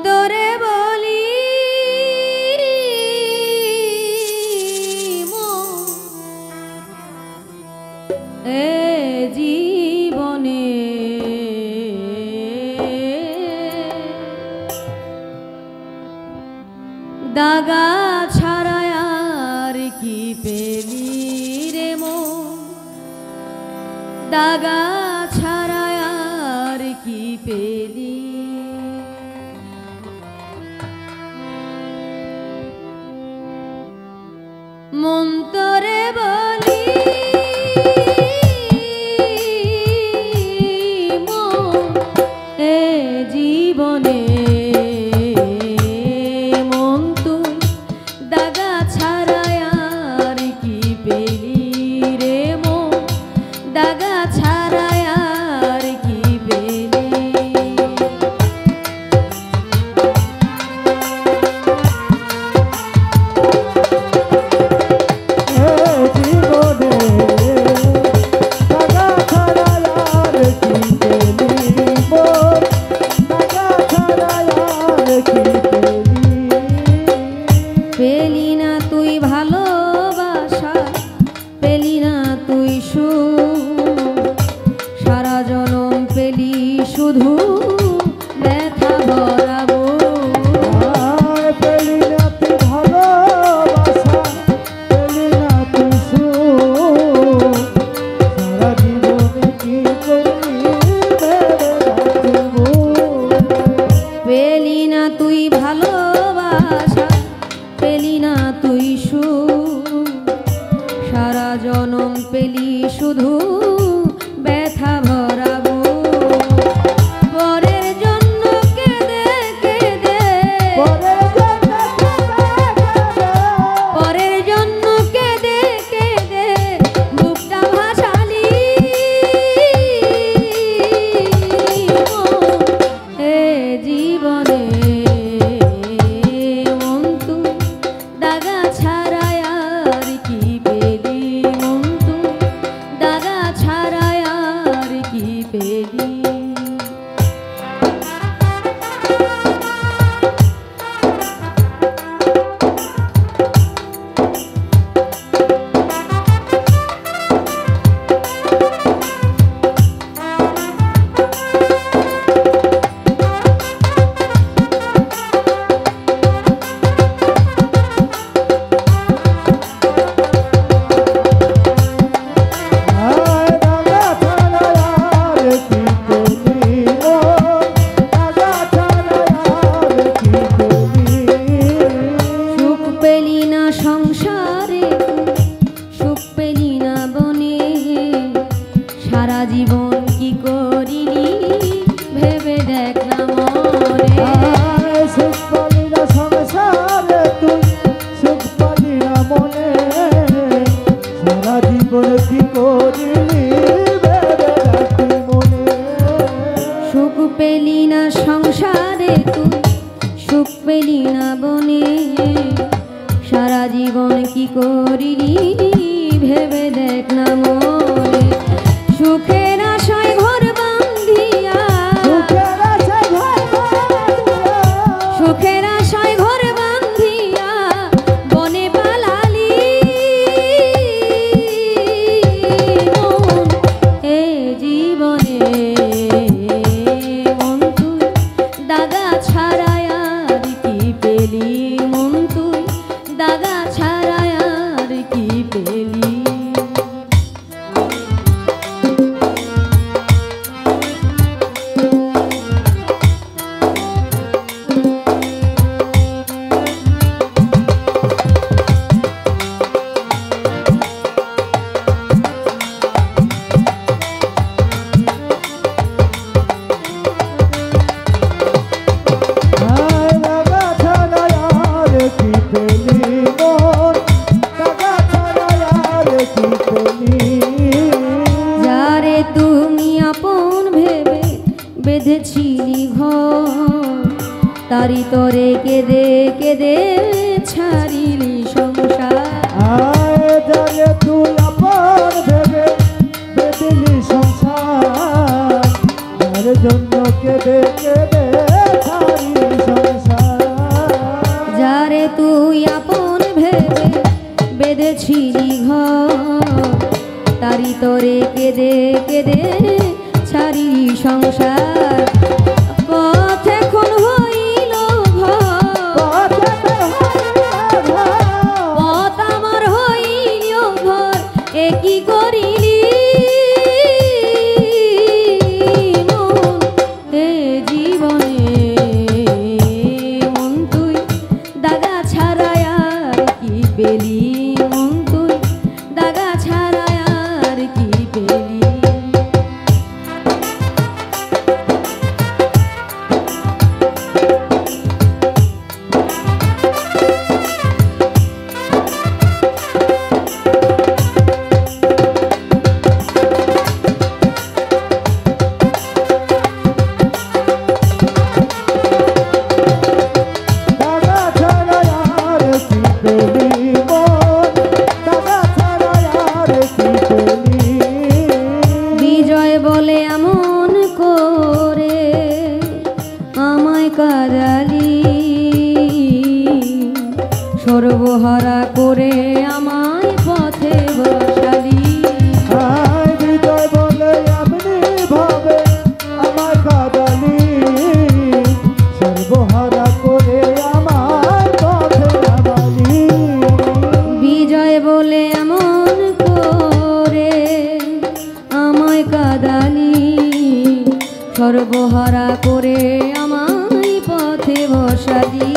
তোরে বলি এ জীবনে দাগা ছাড়া আর কি পেলি রে মন, দাগা ছাড়া আর কি পেলি। মন তোরে বলি মন এ জীবনে মন তুই দাগা ছাড়া আর কি পেলি রে মন, দাগা ছাড়া আর কি পেলি। পেলি না তুই ভালোবাসা, পেলি না তুই সুখ, সারা জনম পেলি শুধু ব্যথা ভরাবো। পেলি না তুই ভালোবাসা, পেলি না তুই সুখ, সারা জীবনে কি পেলি না তুই ভালোবাসা, পেলি না তুই সুখ, সারা জনম পেলি শুধু ব্যথা ভরাবো। পরের জন্য কেঁদে কেঁদে, পরের জন্য কেঁদে কেঁদে বুকটা ভাসালি এ জীবনে মন তুই দাগা ছাড়া আর কি পেলি, মন তুই দাগা ছাড়া আর কি পেলি। সংসারে সুখ পেলি না বনে, সারা জীবন কি করিলি ভেবে দেখ না মনে। সুখ পালি না সংসারে তুই, সুখ পালি না মনে, সারা জীবন কি করিলি ভেবে দেখ মনে। সুখ পেলি না সংসারে তুই, সুখ পেলি না বনে, সারা জীবন কি করিলি ভেবে দেখ না মনে। সুখের আশায় ঘর বান্ধিয়া, সুখের আশায় ঘর বান্ধিয়া বনে পালালি মন এ জীবনে মন তুই দাগা ছাড়া আর কি পেলি, মন তুই দাগা ছাড়া আর কি পেলি। যারে তুমি আপন ভেবে বেঁধেছিলি ঘর, তারি তরে কেঁদে কেঁদে ছাড়িলি সংসার। যারে তুই আপন ভেবে বেঁধেলি সংসার, যার জন্য কেঁদে কেঁদে ছাড়িলি সংসার। তুই আপন ভেবে বেঁধেছিলি ঘর, তারি তরে কেঁদে কেঁদে ছাড়ি সংসার। পথ এখন হইল ঘর, পথ আমার হইল ঘর, এ কি করিলি মন এ জীবনে? মন তুই দাগা ছাড়ায় আর কি পেলি? মন তুই দাগা ছাড়ায় আর কি পেলি? বিজয় বলে এমন করে আমায় কাঁদালি, সর্বহারা করে আমায় পথে বসালি। বিজয় বলে এমনি ভাবে আমার কাঁদালি, সর্বহারা করে আমার পথে নামালি। বিজয় বলে এমন করে আমায় কাঁদালি, সর্বহারা করে আমায় পথে বসালি।